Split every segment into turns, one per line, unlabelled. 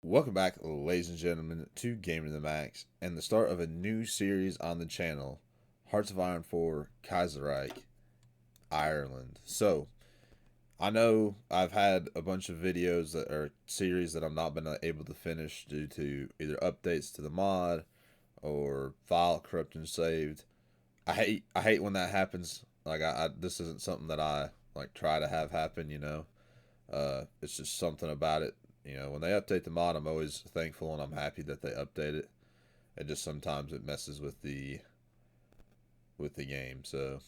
Welcome back, ladies and gentlemen, to Game of the Max and the start of a new series on the channel, Hearts of Iron 4 Kaiserreich, Ireland. So, I know I've had a bunch of videos that are series that I've not been able to finish due to either updates to the mod or file corruption saved. I hate when that happens. Like this isn't something that I try to have happen, it's just something about it. When they update the mod, I'm always thankful and I'm happy that they update it. And just sometimes it messes with the game. So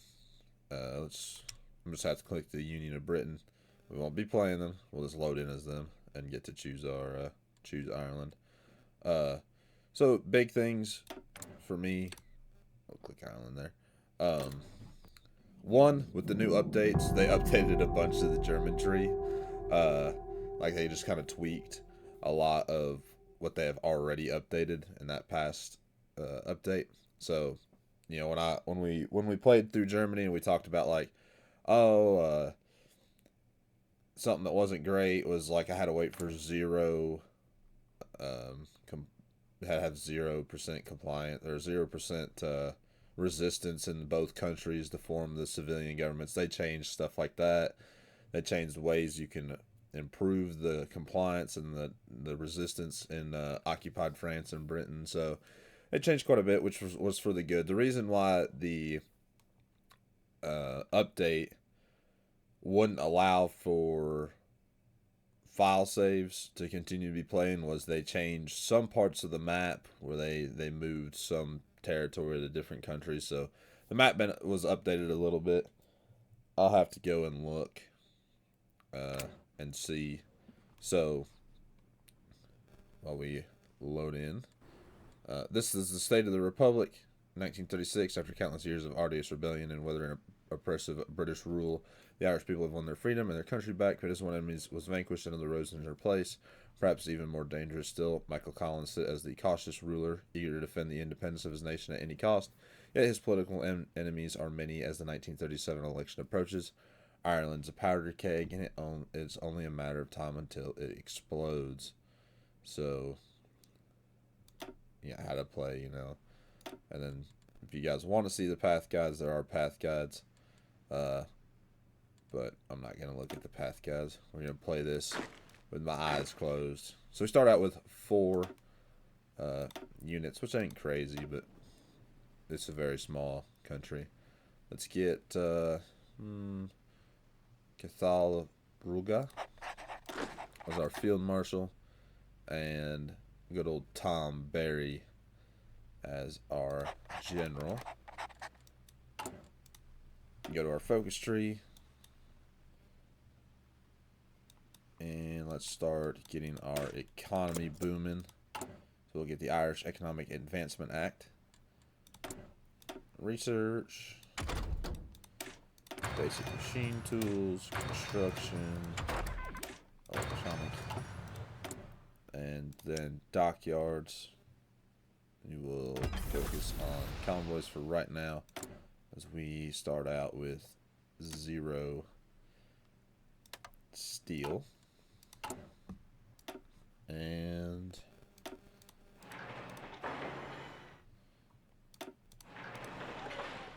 I'm just have to click the Union of Britain. We won't be playing them. We'll just load in as them and get to choose our choose Ireland. So big things for me. I'll click Ireland there. One, with the new updates, they updated a bunch of the German tree. They just kind of tweaked a lot of what they have already updated in that past update. So, when we played through Germany and we talked about something that wasn't great was I had to wait for had to have 0% compliant or 0% resistance in both countries to form the civilian governments. They changed stuff like that. They changed ways you can improve the compliance and the resistance in occupied France and Britain. So it changed quite a bit, which was for the good. The reason why the update wouldn't allow for file saves to continue to be playing was they changed some parts of the map where they moved some territory to different countries. So the map was updated a little bit. I'll have to go and look and see. So while we load in, this is the state of the Republic, 1936. After countless years of arduous rebellion and weathering oppressive British rule, the Irish people have won their freedom and their country back. But as one enemy was vanquished, another rose in their place. Perhaps even more dangerous still, Michael Collins sit as the cautious ruler, eager to defend the independence of his nation at any cost. Yet his political enemies are many as the 1937 election approaches. Ireland's a powder keg, and it's only a matter of time until it explodes. So, yeah, how to play, And then, if you guys want to see the path guides, there are path guides. But I'm not going to look at the path guides. We're going to play this with my eyes closed. So we start out with 4 units, which ain't crazy, but it's a very small country. Let's get Kaiserreich as our field marshal, and good old Tom Barry as our general. Go to our focus tree, and let's start getting our economy booming. So we'll get the Irish Economic Advancement Act. Research. Basic machine tools. Construction. Electronic. And then dockyards. We will focus on convoys for right now, as we start out with 0 steel. And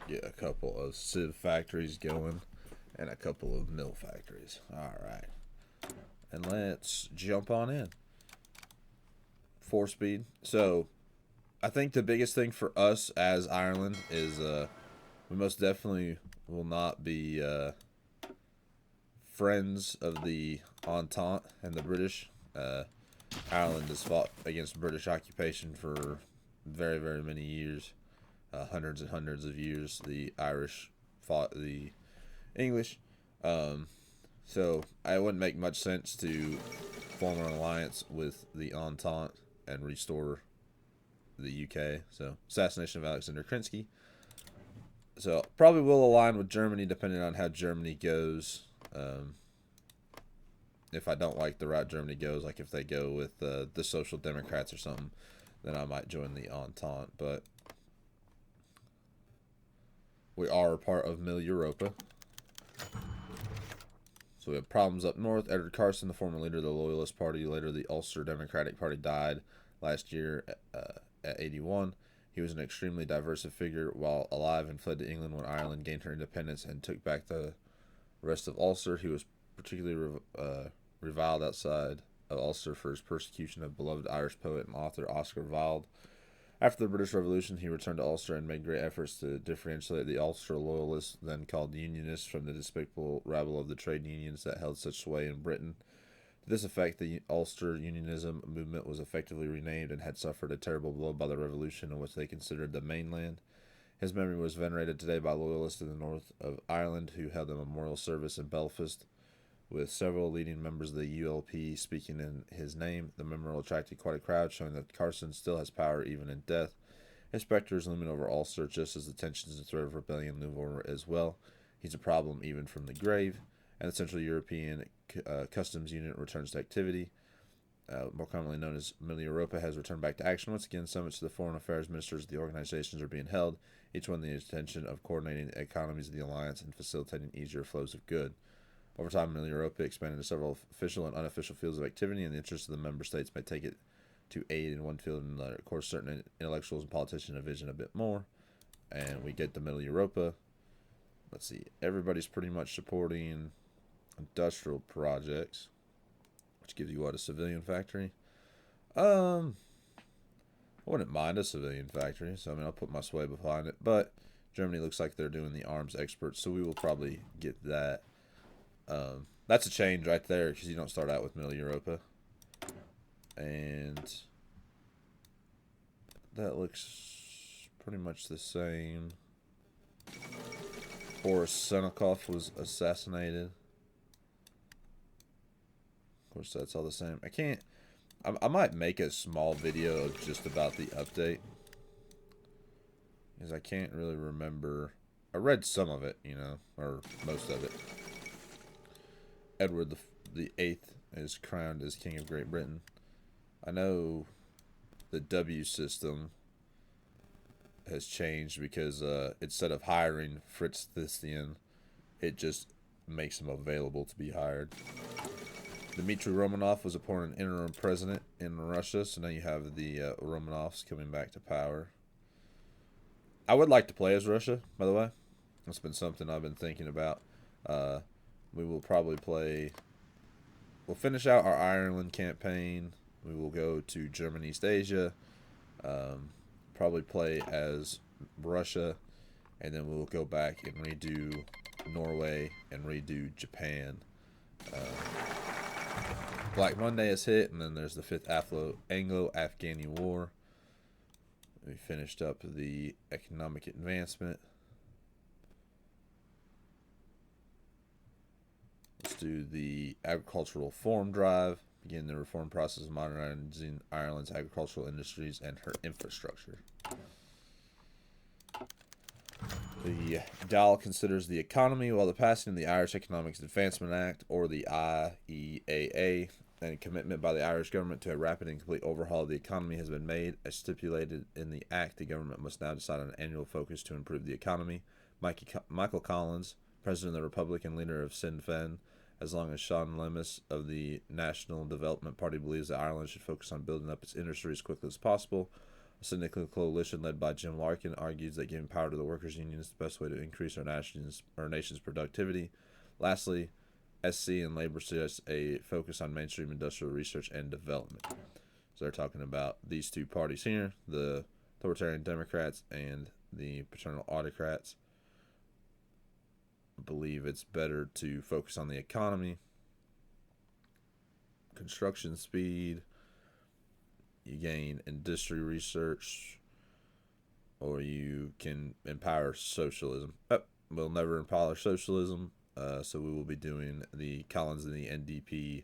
get a couple of sieve factories going and a couple of mill factories. Alright. And let's jump on in. 4-speed. So I think the biggest thing for us as Ireland is we most definitely will not be friends of the Entente and the British. Ireland has fought against British occupation for very, very many years. Hundreds and hundreds of years. The Irish fought the English. So it wouldn't make much sense to form an alliance with the Entente and restore the UK. So assassination of Alexander Kerensky. So probably will align with Germany depending on how Germany goes. If I don't like the route Germany goes, like if they go with the Social Democrats or something, then I might join the Entente. But we are a part of Mill Europa. So we have problems up north. Edward Carson, the former leader of the Loyalist Party, later the Ulster Democratic Party, died last year at 81. He was an extremely diverse figure while alive and fled to England when Ireland gained her independence and took back the rest of Ulster. He was particularly reviled outside of Ulster for his persecution of beloved Irish poet and author Oscar Wilde. After the British Revolution, he returned to Ulster and made great efforts to differentiate the Ulster Loyalists, then called Unionists, from the despicable rabble of the trade unions that held such sway in Britain. To this effect, the Ulster Unionism movement was effectively renamed and had suffered a terrible blow by the Revolution in which they considered the mainland. His memory was venerated today by loyalists in the north of Ireland who held a memorial service in Belfast, with several leading members of the ULP speaking in his name. The memorial attracted quite a crowd, showing that Carson still has power even in death. His specter is looming over Ulster, just as the tensions and threat of rebellion loom over as well. He's a problem even from the grave. And the Central European Customs Unit returns to activity. More commonly known as Middle Europa, has returned back to action. Once again, summits to the foreign affairs ministers of the organizations are being held, each one with the intention of coordinating the economies of the alliance and facilitating easier flows of good. Over time, Middle Europa expanded to several official and unofficial fields of activity, and the interests of the member states may take it to aid in one field and another. Of course, certain intellectuals and politicians envision a bit more, and we get the Middle Europa. Let's see, everybody's pretty much supporting industrial projects, which gives you what, a civilian factory? I wouldn't mind a civilian factory, so I mean, I'll put my sway behind it, but Germany looks like they're doing the arms experts, so we will probably get that. That's a change right there, because you don't start out with Middle Europa. And that looks pretty much the same. Boris Sennikov was assassinated. Of course, that's all the same. I might make a small video of just about the update, because I can't really remember. I read some of it, you know, or most of it. Edward the Eighth is crowned as King of Great Britain. I know the W system has changed because instead of hiring Fritz Thystian, it just makes him available to be hired. Dmitry Romanov was appointed interim president in Russia, so now you have the Romanovs coming back to power. I would like to play as Russia, by the way. That's been something I've been thinking about. We will probably play... We'll finish out our Ireland campaign. We will go to German East Asia. Probably play as Russia. And then we'll go back and redo Norway and redo Japan. Black Monday is hit, and then there's the 5th Anglo-Afghani War. We finished up the economic advancement. Let's do the agricultural reform drive. Begin the reform process of modernizing Ireland's agricultural industries and her infrastructure. The Dáil considers the economy, while the passing of the Irish Economics Advancement Act, or the IEAA, and a commitment by the Irish government to a rapid and complete overhaul of the economy has been made. As stipulated in the Act, the government must now decide on an annual focus to improve the economy. Michael Collins, President of the Republic and leader of Sinn Féin, as long as Sean Lemis of the National Development Party believes that Ireland should focus on building up its industry as quickly as possible. A syndicate coalition led by Jim Larkin argues that giving power to the workers' union is the best way to increase our nation's productivity. Lastly, SC and Labor suggest a focus on mainstream industrial research and development. So they're talking about these two parties here, the authoritarian Democrats and the paternal autocrats. I believe it's better to focus on the economy, construction speed. You gain industry research, or you can empower socialism. We'll never empower socialism, so we will be doing the Collins and the NDP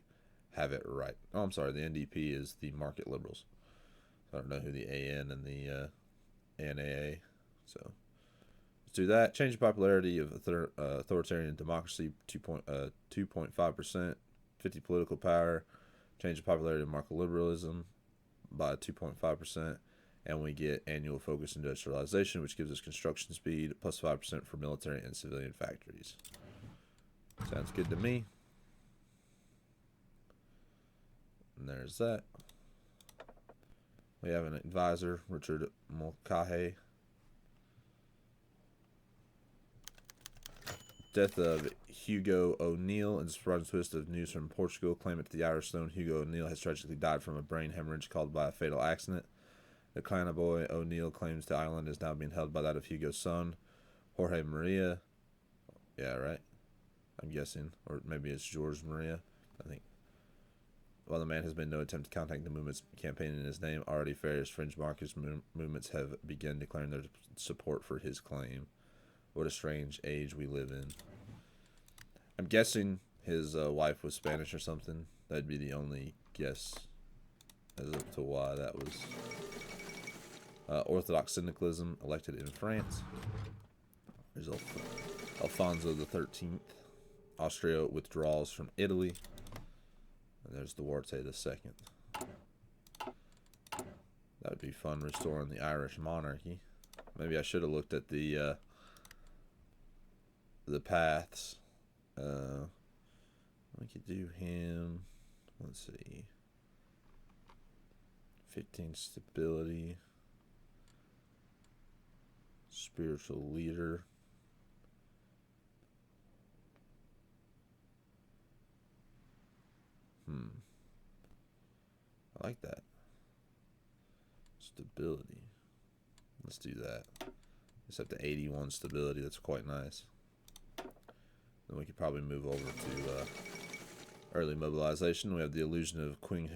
have it right. Oh, I'm sorry, the NDP is the market liberals. I don't know who the AN and the ANAA. So let's do that. Change the popularity of authoritarian democracy 2.5%. 50 political power. Change the popularity of market liberalism by 2.5%, and we get annual focus industrialization, which gives us construction speed plus 5% for military and civilian factories. Sounds good to me. And there's that. We have an advisor, Richard Mulcahy. Death of Hugo O'Neill. In a surprising twist of news from Portugal, claimant to the Irish throne, Hugo O'Neill has tragically died from a brain hemorrhage caused by a fatal accident. The clan of boy O'Neill claims to Ireland is now being held by that of Hugo's son, Jorge Maria. Yeah, right? I'm guessing. Or maybe it's George Maria, I think. While the man has made no attempt to contact the movement's campaign in his name, already various fringe Marxist movements have begun declaring their support for his claim. What a strange age we live in. I'm guessing his wife was Spanish or something. That'd be the only guess as to why that was. Orthodox syndicalism elected in France. There's Alfonso XIII. Austria withdraws from Italy. And there's Duarte II. That would be fun, restoring the Irish monarchy. Maybe I should have looked at the paths. We could do him. Let's see. 15 stability. Spiritual leader. I like that. Stability. Let's do that. It's up to 81 stability. That's quite nice. Then we could probably move over to early mobilization. We have the illusion of Qing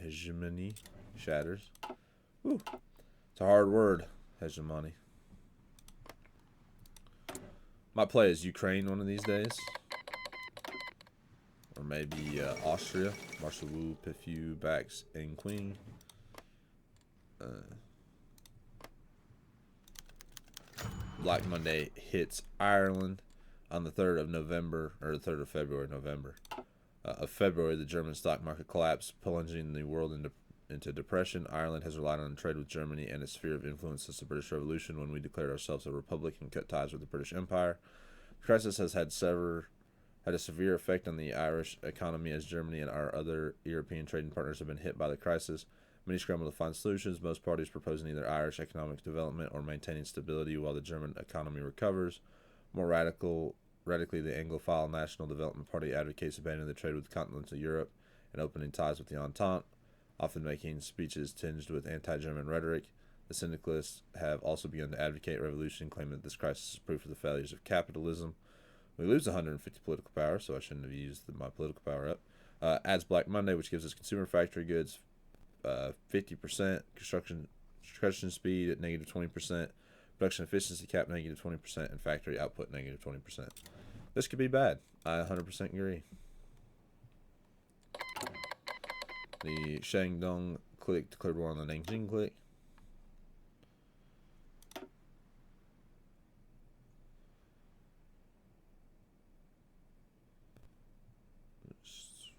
hegemony shatters. Woo. It's a hard word, hegemony. Might play as Ukraine one of these days. Or maybe Austria. Marshal Wu, Pifu, Bax, and Queen. Black Monday hits Ireland on the 3rd of November, or the 3rd of February, of February, the German stock market collapsed, plunging the world into depression. Ireland has relied on trade with Germany and its sphere of influence since the British Revolution, when we declared ourselves a republic and cut ties with the British Empire. The crisis has had a severe effect on the Irish economy, as Germany and our other European trading partners have been hit by the crisis. Many scramble to find solutions, most parties proposing either Irish economic development or maintaining stability while the German economy recovers. More radically, the Anglophile National Development Party advocates abandoning the trade with continental Europe and opening ties with the Entente, often making speeches tinged with anti-German rhetoric. The syndicalists have also begun to advocate revolution, claiming that this crisis is proof of the failures of capitalism. We lose 150 political power, so I shouldn't have used my political power up. Adds Black Monday, which gives us consumer factory goods 50%, construction speed at negative 20%, production efficiency cap negative 20%, and factory output negative 20%. This could be bad. I 100% agree. The Shandong clique declared war on the Nanjing clique.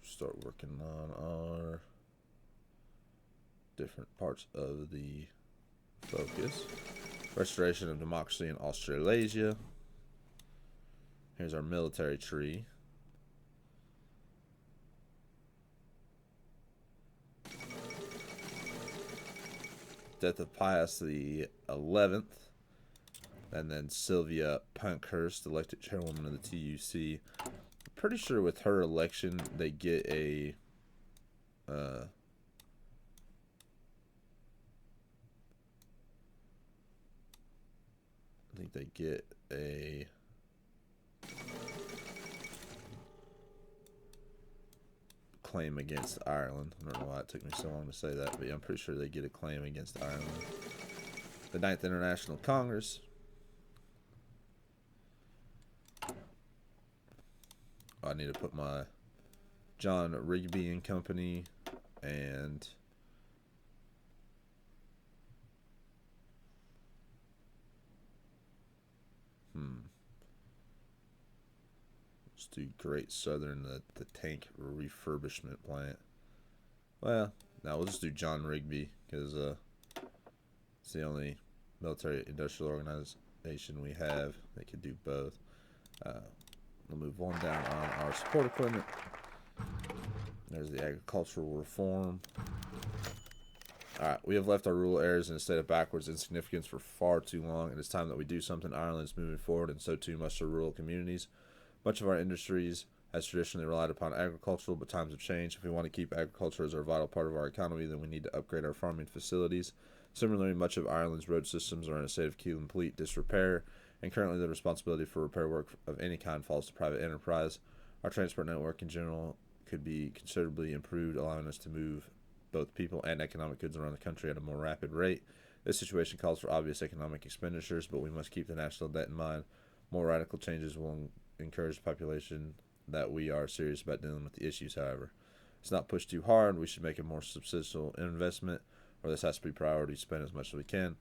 Start working on our different parts of the focus. Restoration of democracy in Australasia. Here's our military tree. Death of Pius the 11th. And then Sylvia Pankhurst, elected chairwoman of the TUC. Pretty sure with her election they get a I think they get a claim against Ireland. I don't know why it took me so long to say that, but yeah, I'm pretty sure they get a claim against Ireland. The 9th International Congress. I need to put my John Rigby and Company and let's do Great Southern, the tank refurbishment plant. Well, now we'll just do John Rigby because it's the only military industrial organization we have that could do both. We'll move on down on our support equipment. There's the agricultural reform. Alright, we have left our rural areas in a state of backwards insignificance for far too long. It is time that we do something. Ireland is moving forward, and so too must our rural communities. Much of our industries has traditionally relied upon agriculture, but times have changed. If we want to keep agriculture as a vital part of our economy, then we need to upgrade our farming facilities. Similarly, much of Ireland's road systems are in a state of complete disrepair, and currently the responsibility for repair work of any kind falls to private enterprise. Our transport network in general could be considerably improved, allowing us to move both people and economic goods around the country at a more rapid rate. This situation calls for obvious economic expenditures, but we must keep the national debt in mind. More radical changes will encourage the population that we are serious about dealing with the issues, however. It's not pushed too hard. We should make a more substantial investment, or this has to be priority to spend as much as we can.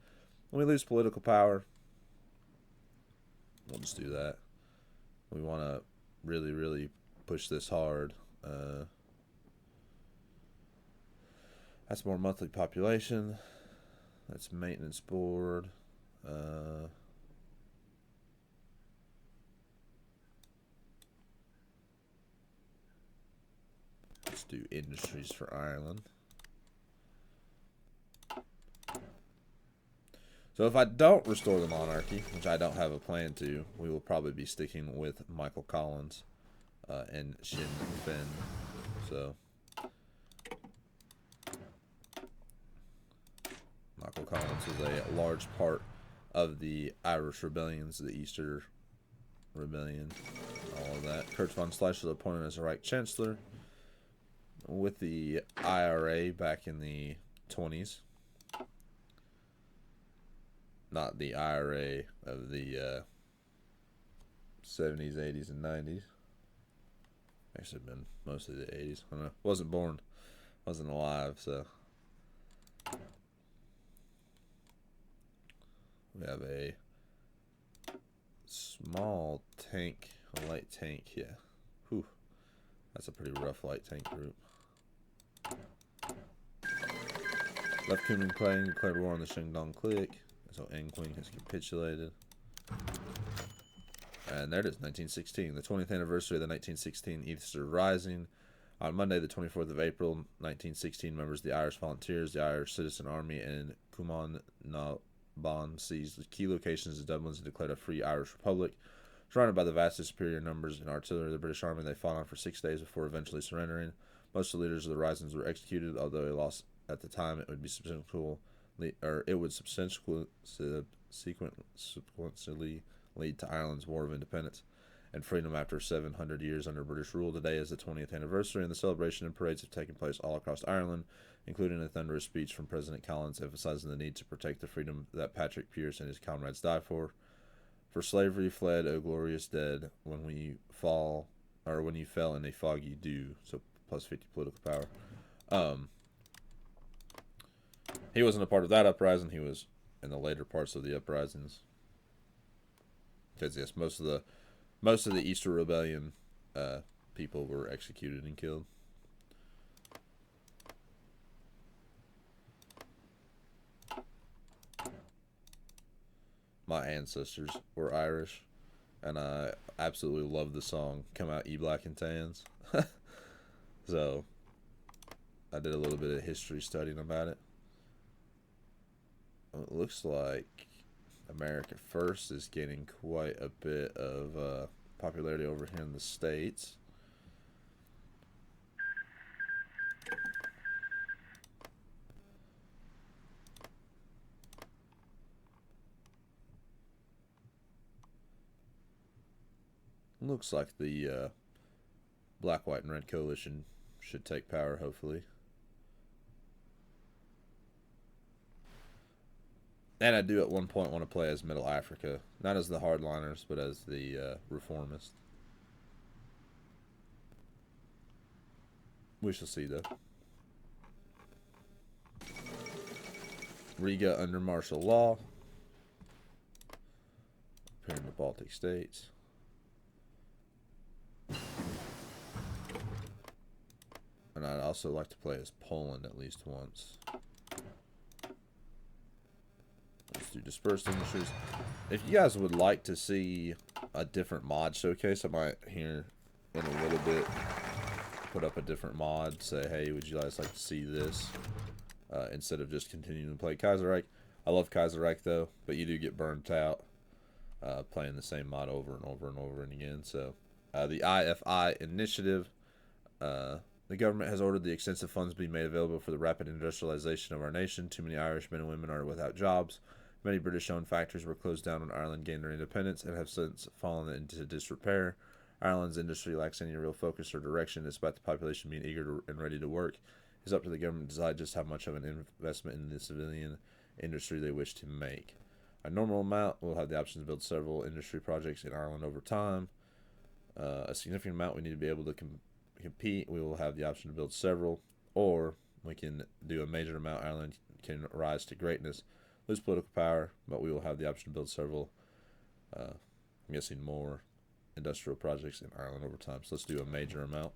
When we lose political power, we'll just do that. We want to really, really push this hard. That's more monthly population. That's maintenance board. Let's do industries for Ireland. So if I don't restore the monarchy, which I don't have a plan to, we will probably be sticking with Michael Collins and Sinn Féin. So Michael Collins was a large part of the Irish rebellions, the Easter Rebellion, all of that. Kurt von Schleicher was appointed as the Reich Chancellor with the IRA back in the 20s. Not the IRA of the 70s, 80s, and 90s. Actually, been mostly the 80s. I don't know. Wasn't born. Wasn't alive, so. We have a small tank, a light tank, yeah. Whew. That's a pretty rough light tank group. Left Kunming Klang declared war on the Shandong clique, so Engqing has capitulated. And there it is, 1916, the 20th anniversary of the 1916 Easter Rising. On Monday, the 24th of April, 1916, members of the Irish Volunteers, the Irish Citizen Army, and Cumann na Ban seized the key locations of Dublin and declared a free Irish Republic. Surrounded by the vastly superior numbers and artillery of the British Army, they fought on for 6 days before eventually surrendering. Most of the leaders of the risings were executed, although a loss at the time it would be subsequently lead to Ireland's War of Independence and freedom after 700 years under British rule. Today is the 20th anniversary, and the celebration and parades have taken place all across Ireland, including a thunderous speech from President Collins emphasizing the need to protect the freedom that Patrick Pearse and his comrades died for. For slavery fled, O glorious dead, when we fall, or when you fell in a foggy dew. So plus 50 political power. He wasn't a part of that uprising. He was in the later parts of the uprisings. Because yes, most of the Easter Rebellion people were executed and killed. My ancestors were Irish, and I absolutely love the song "Come Out Ye Black and Tans." So I did a little bit of history studying about it. It looks like America First is gaining quite a bit of popularity over here in the States. Looks like the Black, White, and Red Coalition should take power, hopefully. And I do at one point want to play as Middle Africa. Not as the hardliners, but as the reformists. We shall see, though. Riga under martial law. Here in the Baltic states. And I'd also like to play as Poland at least once. Let's do dispersed industries. If you guys would like to see a different mod showcase, I might here in a little bit put up a different mod, say, hey, would you guys like to see this? Instead of just continuing to play Kaiserreich. I love Kaiserreich though, but you do get burnt out playing the same mod over and over and over and again. So the IFI initiative, the government has ordered the extensive funds be made available for the rapid industrialization of our nation. Too many Irish men and women are without jobs. Many British-owned factories were closed down when Ireland gained their independence and have since fallen into disrepair. Ireland's industry lacks any real focus or direction, despite the population being eager and ready to work. It's up to the government to decide just how much of an investment in the civilian industry they wish to make. A normal amount will have the option to build several industry projects in Ireland over time. A significant amount we need to be able to compete. We will have the option to build several, or we can do a major amount. Ireland can rise to greatness, lose political power, but we will have the option to build several, I'm guessing more industrial projects in Ireland over time. So let's do a major amount.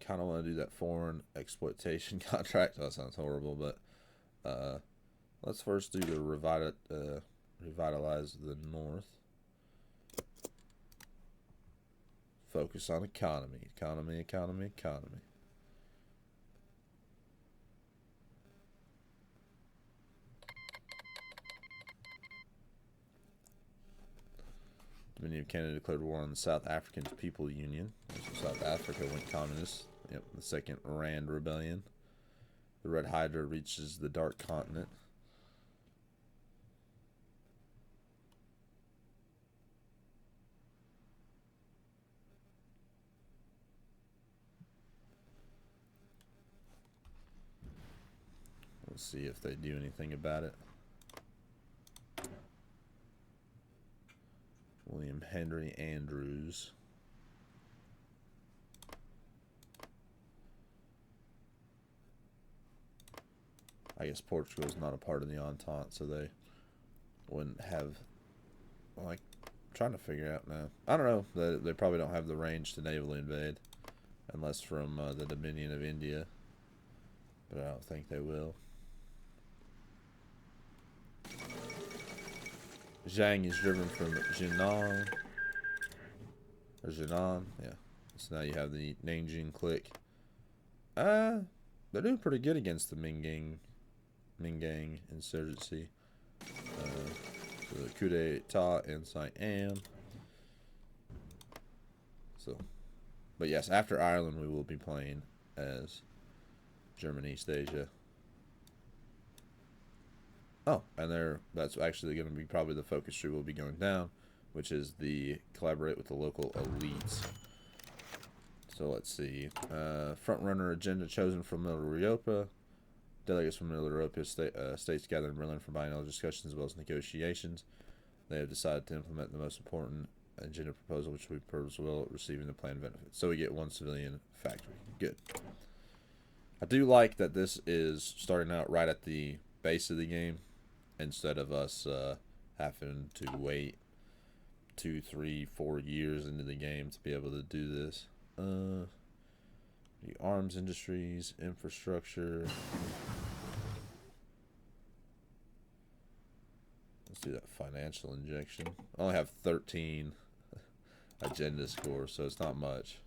Kind of want to do that foreign exploitation contract. That sounds horrible, but let's first do the revitalize the North. Focus on economy. Dominion of Canada declared war on the South African People Union. So South Africa went communist. Yep, the second Rand Rebellion. The Red Hydra reaches the Dark Continent. We'll see if they do anything about it. William Henry Andrews. I guess Portugal's not a part of the Entente, so they wouldn't have, like, trying to figure out now. I don't know. They probably don't have the range to navally invade, unless from the Dominion of India, but I don't think they will. Zhang is driven from Jinan, or Jinan, yeah. So now you have the Nanjing clique. They're doing pretty good against the Minggang insurgency. So the coup d'etat in Siam. So, but yes, after Ireland, we will be playing as German East Asia. Oh, and that's actually going to be probably the focus tree will be going down, which is the collaborate with the local elites. So let's see. Front-runner agenda chosen from Middle Europa. Delegates from Middle Europa states gathered in Berlin for biennial discussions as well as negotiations. They have decided to implement the most important agenda proposal, which we purpose well receiving the planned benefits. So we get one civilian factory. Good. I do like that this is starting out right at the base of the game, instead of us having to wait 2, 3, 4 years into the game to be able to do this. The arms industries, infrastructure. Let's do that financial injection. I only have 13 agenda scores, so it's not much.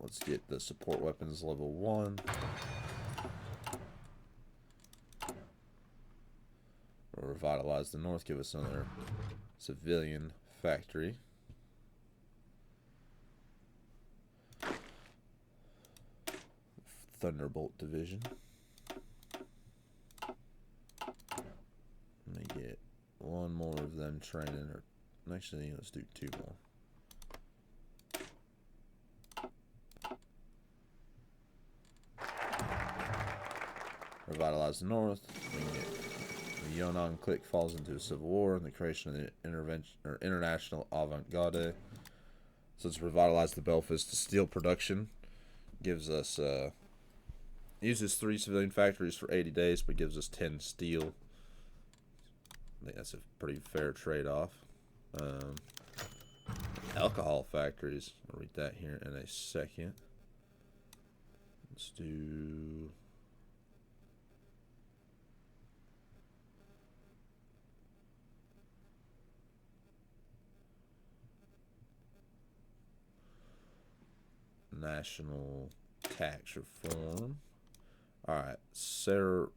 Let's get the support weapons level 1. We'll revitalize the North, give us another civilian factory. Thunderbolt division. Let me get one more of them training, or actually let's do 2 more. Revitalize the North. The Yunnan clique falls into a civil war and the creation of the international avant-garde. So let's revitalize the Belfast steel production. Gives us uses 3 civilian factories for 80 days, but gives us 10 steel. I think that's a pretty fair trade-off. Alcohol factories. I'll read that here in a second. Let's do national tax reform. All right, Sarastat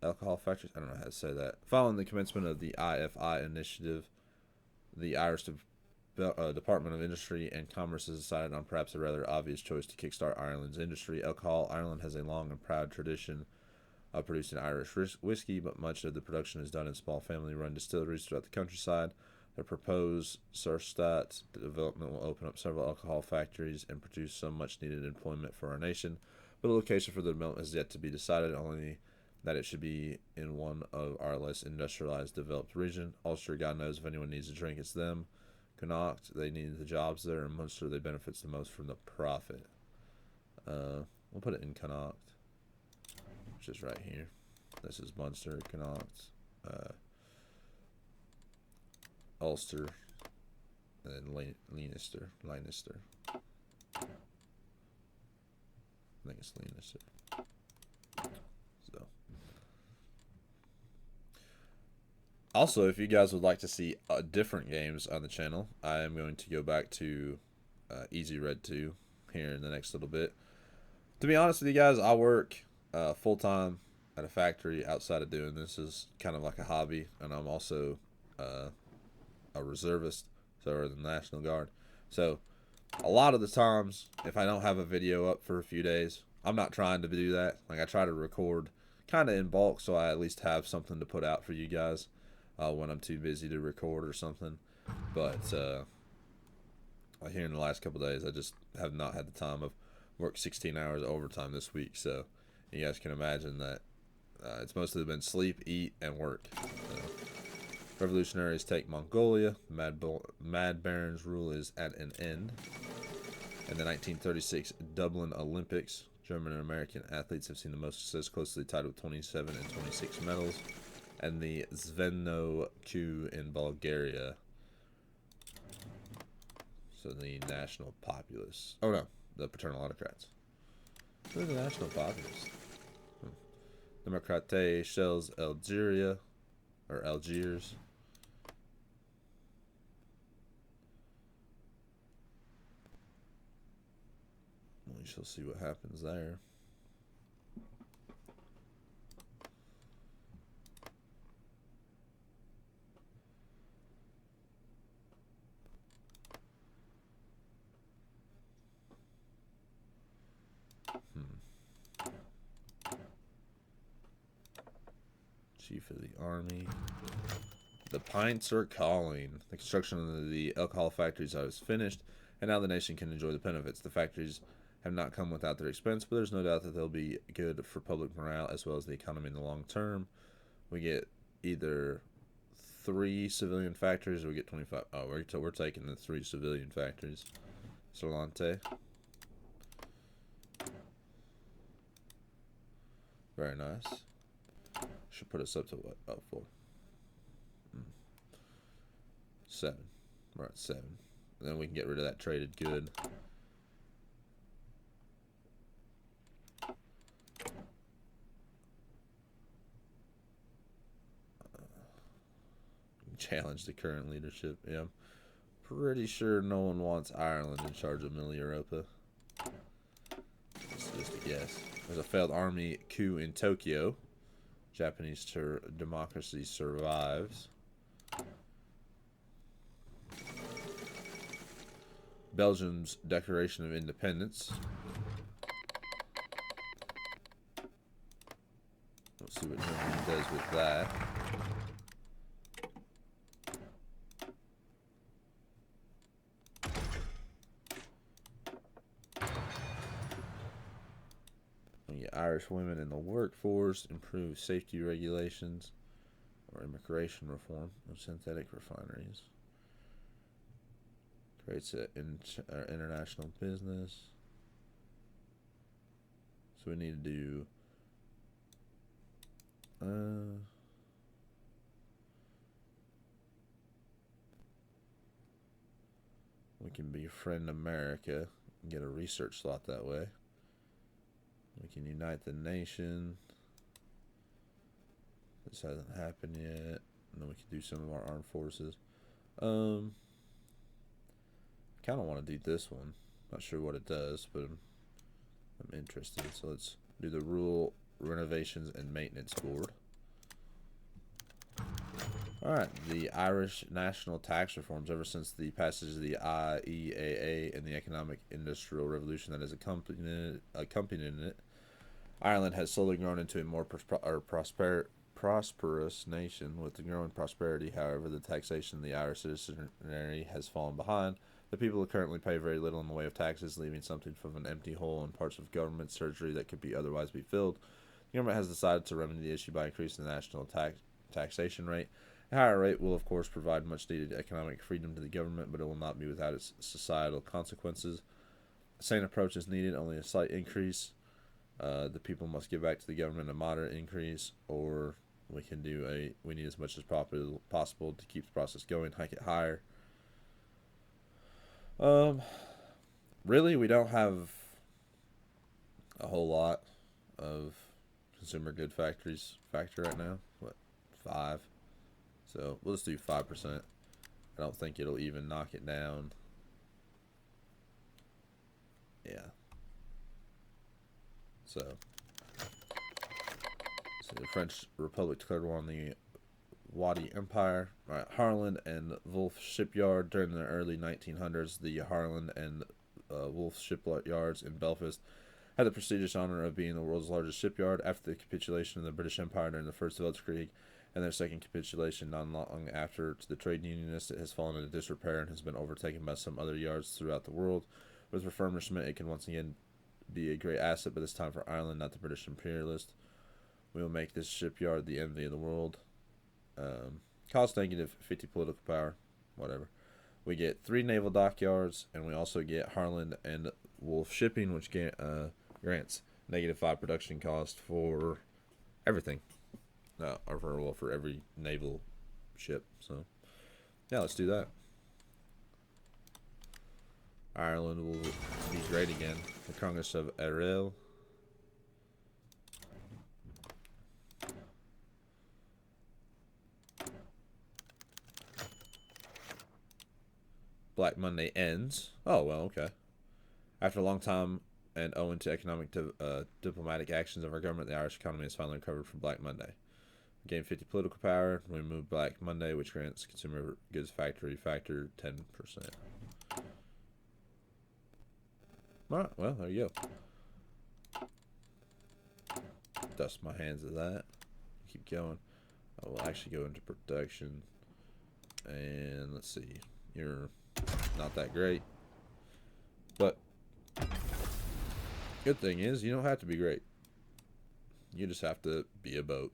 alcohol factories. I don't know how to say that. Following the commencement of the IFI initiative, the Irish Department of Industry and Commerce has decided on perhaps a rather obvious choice to kickstart Ireland's industry. Alcohol. Ireland has a long and proud tradition of producing Irish whiskey, but much of the production is done in small family-run distilleries throughout the countryside. The proposed Sarstadt development will open up several alcohol factories and produce some much-needed employment for our nation, but the location for the development is yet to be decided, only that it should be in one of our less industrialized, developed region. Ulster, God knows if anyone needs a drink, it's them. Connacht, they need the jobs there, and Munster, they benefits the most from the profit. We'll put it in Connacht, which is right here. This is Munster, Connacht, Ulster, and then Leinster. I think it's Leinster. So, also, if you guys would like to see different games on the channel, I am going to go back to Easy Red 2 here in the next little bit. To be honest with you guys, I work full-time at a factory outside of doing this. Is kind of like a hobby, and I'm also a reservist, so or the National Guard. So a lot of the times, if I don't have a video up for a few days, I'm not trying to do that. Like, I try to record kind of in bulk, so I at least have something to put out for you guys when I'm too busy to record or something. But like here in the last couple days, I just have not had the time. I've worked 16 hours overtime this week, so you guys can imagine that it's mostly been sleep, eat, and work. Revolutionaries take Mongolia. Mad Baron's rule is at an end. In the 1936 Dublin Olympics, German and American athletes have seen the most success, closely tied with 27 and 26 medals. And the Zveno coup in Bulgaria. So the national populace. Oh no, the paternal autocrats. Who are the national populace? Democrate shells Algeria, or Algiers. We shall see what happens there. Chief of the Army. The pints are calling. The construction of the alcohol factories is finished, and now the nation can enjoy the benefits. The factories have not come without their expense, but there's no doubt that they'll be good for public morale as well as the economy in the long term. We get either 3 civilian factories or we get 25. Oh, we're taking the 3 civilian factories. Solante. Very nice. Should put us up to what? Oh, 4. 7. We're at 7. And then we can get rid of that traded good. Challenge the current leadership. Yeah, I'm pretty sure no one wants Ireland in charge of Middle Europa. That's just a guess. There's a failed army coup in Tokyo. Japanese democracy survives. Belgium's Declaration of Independence. Let's see what Germany does with that. Irish women in the workforce, improve safety regulations, or immigration reform of synthetic refineries. Creates an international business. So we need to do we can befriend America and get a research slot that way. We can unite the nation. This hasn't happened yet. And then we can do some of our armed forces. Kind of want to do this one. Not sure what it does, but I'm interested. So let's do the Rural Renovations and Maintenance Board. Alright, the Irish national tax reforms. Ever since the passage of the IEAA and the economic industrial revolution that has accompanied it, Ireland has slowly grown into a more prosperous nation. With the growing prosperity, however, the taxation of the Irish citizenry has fallen behind. The people currently pay very little in the way of taxes, leaving something from an empty hole in parts of government surgery that could be otherwise be filled. The government has decided to remedy the issue by increasing the national taxation rate. A higher rate will, of course, provide much needed economic freedom to the government, but it will not be without its societal consequences. The same approach is needed, only a slight increase. The people must give back to the government a moderate increase, or we need as much as possible to keep the process going, hike it higher. Really, we don't have a whole lot of consumer good factories right now. What, 5? So we'll just do 5%. I don't think it'll even knock it down. Yeah. So the French Republic declared war on the Wadi Empire. Right, Harland and Wolff shipyard during the early 1900s. The Harland and Wolff shipyards in Belfast had the prestigious honor of being the world's largest shipyard. After the capitulation of the British Empire during the First Weltkrieg and their second capitulation not long after to the trade unionists, it has fallen into disrepair and has been overtaken by some other yards throughout the world. With refurbishment, it can once again be a great asset, but this time for Ireland, not the British imperialist. We will make this shipyard the envy of the world. Cost negative, 50 political power, whatever. We get 3 naval dockyards, and we also get Harland and Wolff shipping, which grants -5 production cost for everything. For every naval ship. So, yeah, let's do that. Ireland will be great again. The Congress of Arel. Black Monday ends. Oh, well, okay. After a long time and owing to economic diplomatic actions of our government, the Irish economy has finally recovered from Black Monday. We gain 50 political power. We remove Black Monday, which grants consumer goods factory factor 10%. Alright, well, there you go. Dust my hands of that. Keep going. I will actually go into production. And let's see. You're not that great. But good thing is you don't have to be great. You just have to be a boat.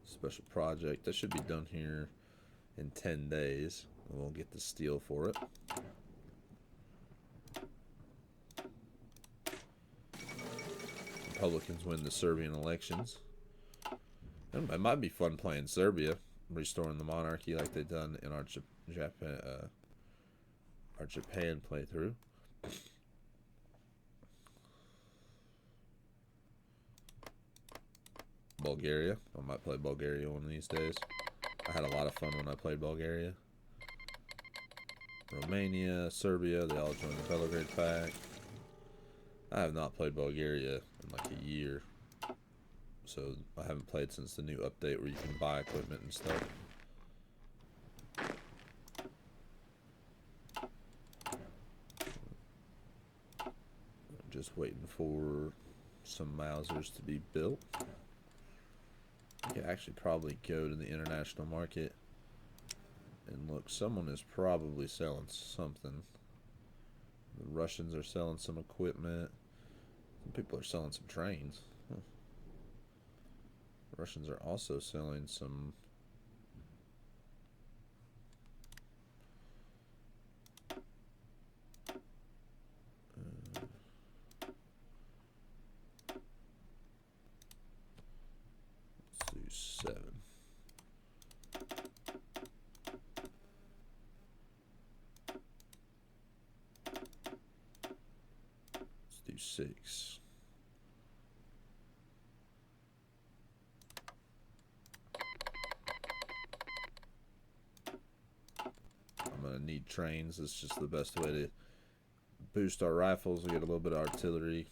Special project. That should be done here in 10 days. And we'll get the steel for it. Republicans win the Serbian elections. It might be fun playing Serbia, restoring the monarchy like they've done in our Japan playthrough. Bulgaria. I might play Bulgaria one of these days. I had a lot of fun when I played Bulgaria. Romania, Serbia, they all joined the Belgrade Pact. I have not played Bulgaria in like a year. So I haven't played since the new update where you can buy equipment and stuff. I'm just waiting for some Mausers to be built. I could actually probably go to the international market and look. Someone is probably selling something. The Russians are selling some equipment. Some people are selling some trains. Huh. The Russians are also selling some. Let's do 7. Let's do 6. need trains. It's just the best way to boost our rifles. We get a little bit of artillery.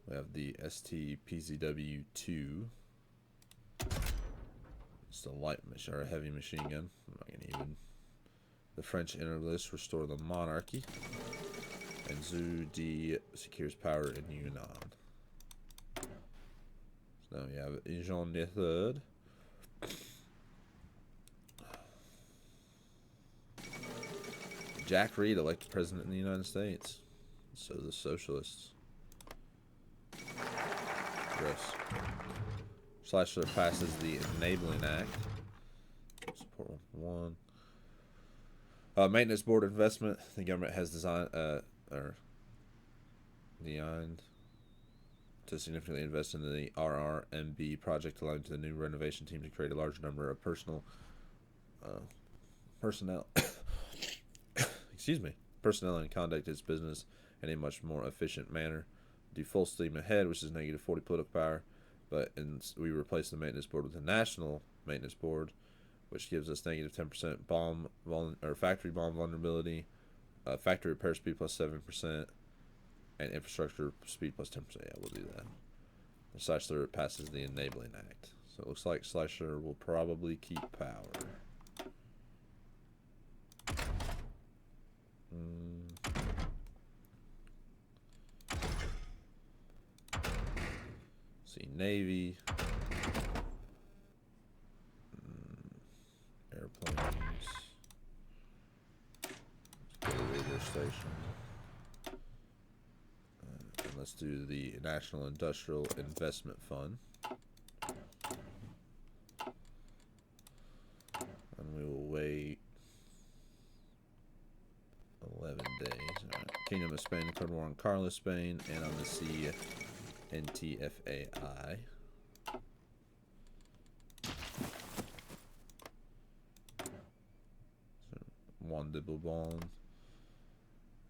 We have the ST-PZW-2. It's a light machine, or a heavy machine gun. I'm not gonna even. The French Interlist restore the monarchy. And Zhu D secures power in Yunnan. So now we have Jean III. Jack Reed elected president in the United States. So the socialists. Gross. Schleicher passes the Enabling Act. Support 1. Maintenance board investment. The government has designed to significantly invest in the RRMB project, allowing to the new renovation team to create a large number of personnel. Personnel and conduct its business in a much more efficient manner. Do full steam ahead, which is negative 40 political power, but we replace the maintenance board with the national maintenance board, which gives us negative 10% factory bomb vulnerability, factory repair speed plus 7%, and infrastructure speed plus 10%. Yeah, we'll do that. Schleicher passes the Enabling Act. So it looks like Schleicher will probably keep power. See, Navy. Airplanes. Let's go to radio station. And let's do the National Industrial Investment Fund. And we will wait 11 days. Right. Kingdom of Spain declared war on Carlos, Spain, and on the sea, NTFAI. So, Juan de Bourbon.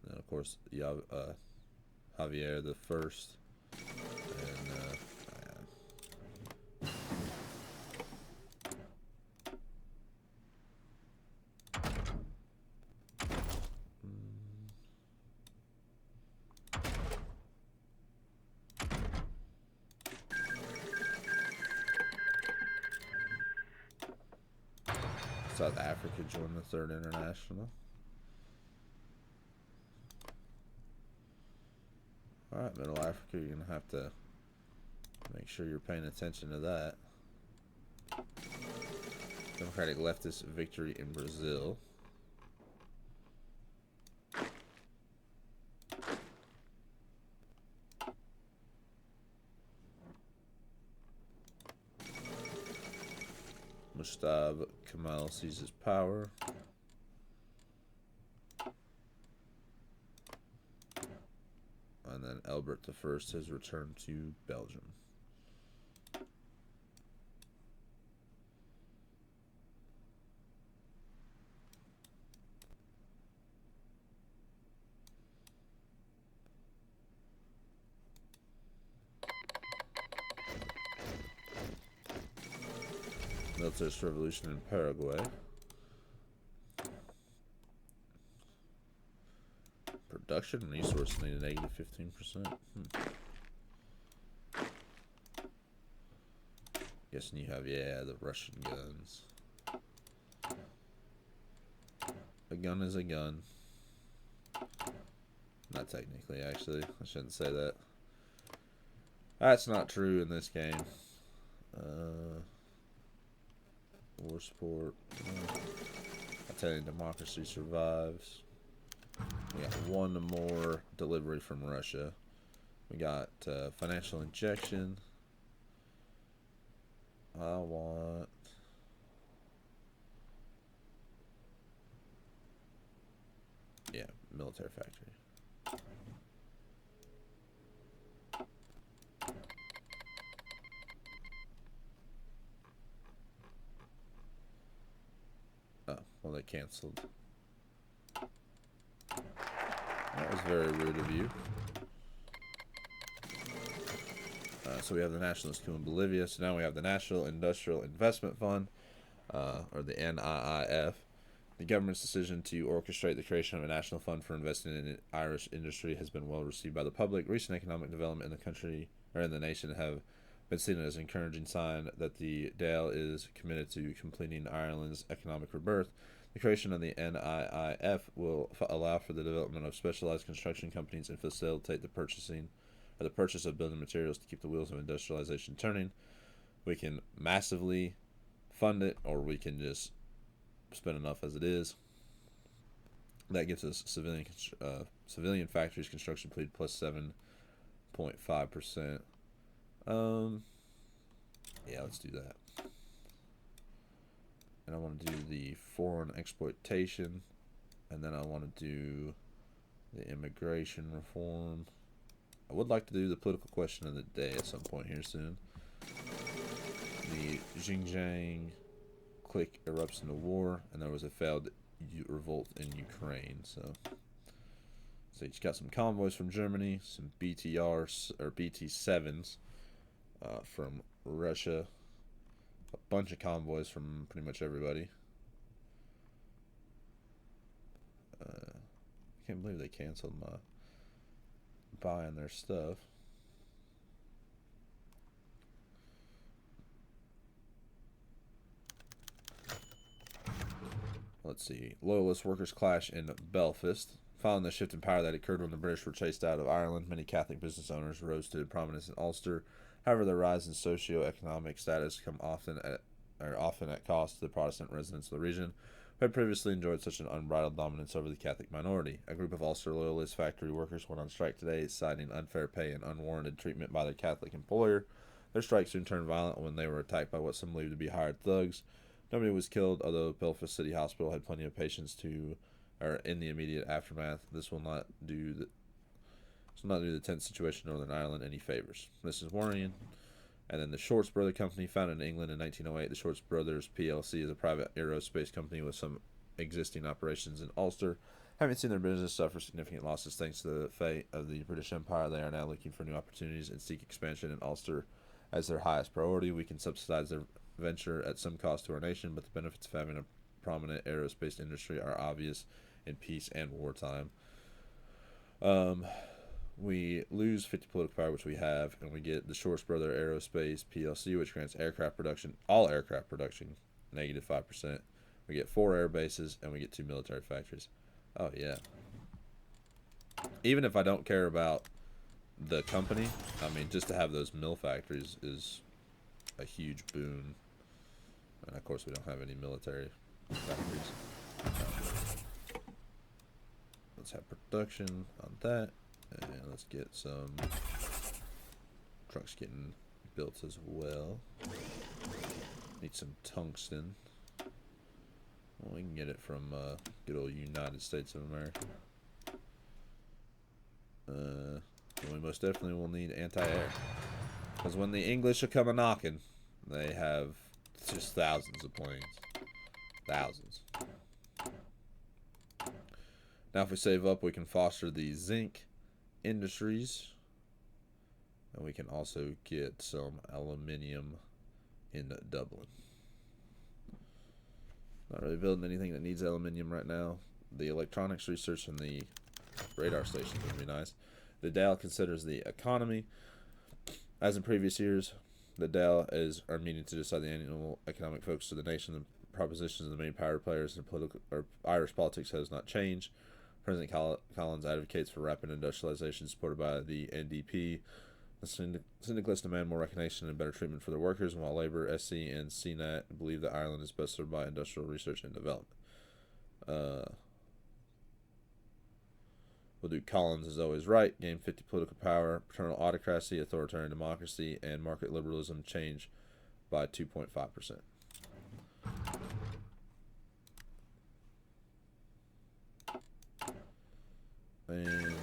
And of course, Javier the First. And South Africa joined the Third International. Alright, Middle Africa, you're going to have to make sure you're paying attention to that. Democratic leftist victory in Brazil. Mustafa Kemal seizes power. And then Albert I has returned to Belgium. Militarist revolution in Paraguay. Production resource needed negative 15%. Guessing you have, yeah, the Russian guns. A gun is a gun. Not technically, actually. I shouldn't say that. That's not true in this game. War support. Italian democracy survives. We got one more delivery from Russia. We got financial injection. I want... yeah, military factory. Oh, well, they canceled. That was very rude of you. So we have the nationalist coup in Bolivia. So now we have the National Industrial Investment Fund. or the NIIF. The government's decision to orchestrate the creation of a national fund for investing in Irish industry has been well received by the public. Recent economic development in the country or in the nation have been seen as an encouraging sign that the Dáil is committed to completing Ireland's economic rebirth. The creation of the NIIF will allow for the development of specialized construction companies and facilitate the purchase of building materials to keep the wheels of industrialization turning. We can massively fund it, or we can just spend enough as it is. That gives us civilian factories construction completed plus 7.5%. Yeah, let's do that. And I want to do the foreign exploitation, and then I want to do the immigration reform. I would like to do the political question of the day at some point here soon. The Xinjiang clique erupts into war, and there was a failed revolt in Ukraine. So you just got some convoys from Germany, some BTRs or BT7s from Russia, a bunch of convoys from pretty much everybody. I can't believe they canceled my buying their stuff. Let's see. Loyalist workers clash in Belfast. Following the shift in power that occurred when the British were chased out of Ireland, many Catholic business owners rose to prominence in Ulster. However, their rise in socio-economic status come often at cost to the Protestant residents of the region, who had previously enjoyed such an unbridled dominance over the Catholic minority. A group of Ulster Loyalist factory workers went on strike today, citing unfair pay and unwarranted treatment by their Catholic employer. Their strike soon turned violent when they were attacked by what some believed to be hired thugs. Nobody was killed, although Belfast City Hospital had plenty of patients in the immediate aftermath. This will not do the tense situation in Northern Ireland any favors. This is worrying. And then the Shorts Brother Company, founded in England in 1908, the Shorts Brothers PLC is a private aerospace company with some existing operations in Ulster. Having seen their business suffer significant losses thanks to the fate of the British Empire, they are now looking for new opportunities and seek expansion in Ulster as their highest priority. We can subsidize their venture at some cost to our nation, but the benefits of having a prominent aerospace industry are obvious in peace and wartime. We lose 50 political power, which we have, and we get the Shorts Brother Aerospace PLC, which grants all aircraft production, negative 5%. We get 4 air bases, and we get 2 military factories. Oh, yeah. Even if I don't care about the company, I mean, just to have those mill factories is a huge boon. And, of course, we don't have any military factories. Let's have production on that. And let's get some trucks getting built as well. Need some tungsten. Well, we can get it from good old United States of America. And we most definitely will need anti-air. Because when the English are coming knocking, they have just thousands of planes. Thousands. Now if we save up, we can foster the zinc industries, and we can also get some aluminium in Dublin. Not really building anything that needs aluminium right now. The electronics research and the radar station would be nice. The Dáil considers the economy. As in previous years, the Dáil are meeting to decide the annual economic focus of the nation. The propositions of the main power players in Irish politics has not changed. President Collins advocates for rapid industrialization supported by the NDP. The syndicalists demand more recognition and better treatment for their workers, while Labour, SC, and CNAT believe that Ireland is best served by industrial research and development. We'll do Collins is always right, gain 50 political power, paternal autocracy, authoritarian democracy, and market liberalism change by 2.5%. And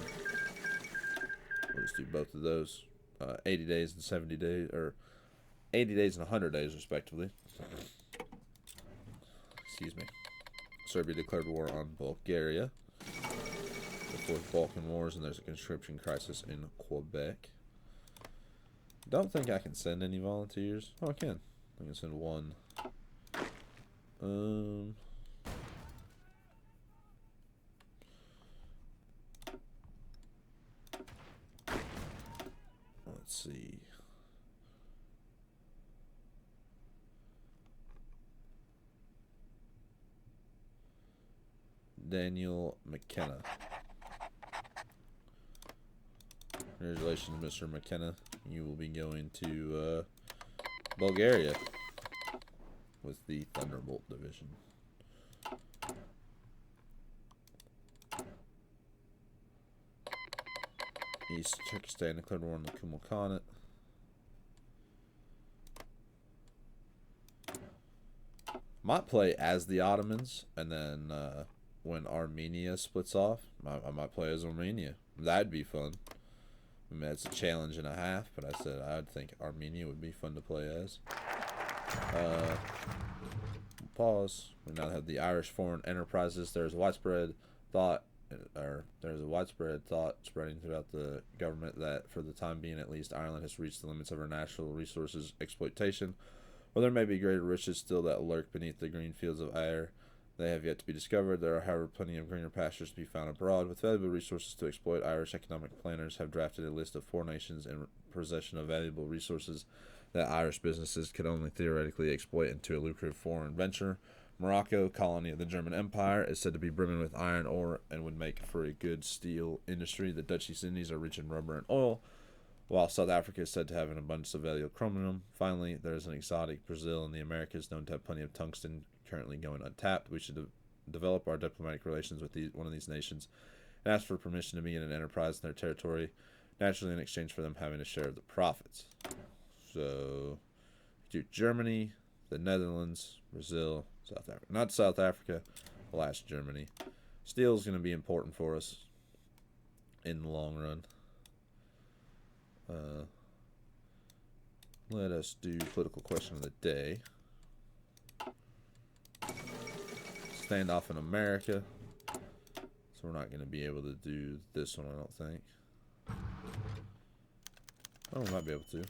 we'll just do both of those. 80 days and 70 days, or 80 days and 100 days, respectively. Excuse me. Serbia declared war on Bulgaria. The Fourth Balkan Wars, and there's a conscription crisis in Quebec. Don't think I can send any volunteers. Oh, I can. I can send one. Um, let's see. Daniel McKenna. Congratulations, Mr. McKenna. You will be going to Bulgaria with the Thunderbolt division. East Turkestan declared war on the Kumal Khanate. Might play as the Ottomans, and then when Armenia splits off, I might play as Armenia. That'd be fun. I mean, it's a challenge and a half, but I said I'd think Armenia would be fun to play as. Pause. We now have the Irish foreign enterprises. There's widespread thought spreading throughout the government that, for the time being at least, Ireland has reached the limits of her natural resources exploitation. While there may be greater riches still that lurk beneath the green fields of Ayr, they have yet to be discovered. There are, however, plenty of greener pastures to be found abroad. With valuable resources to exploit, Irish economic planners have drafted a list of 4 nations in possession of valuable resources that Irish businesses could only theoretically exploit into a lucrative foreign venture. Morocco, colony of the German Empire, is said to be brimming with iron ore and would make for a good steel industry. The Dutch East Indies are rich in rubber and oil, while South Africa is said to have an abundance of valuable chromium. Finally, there is an exotic Brazil in the Americas known to have plenty of tungsten currently going untapped. We should develop our diplomatic relations with one of these nations and ask for permission to begin an enterprise in their territory, naturally in exchange for them having a share of the profits. So, do Germany, the Netherlands, Brazil, South Africa. Not South Africa, last Germany. Steel is going to be important for us in the long run. Let us do political question of the day. Standoff in America. So we're not going to be able to do this one, I don't think. Oh, we might be able to.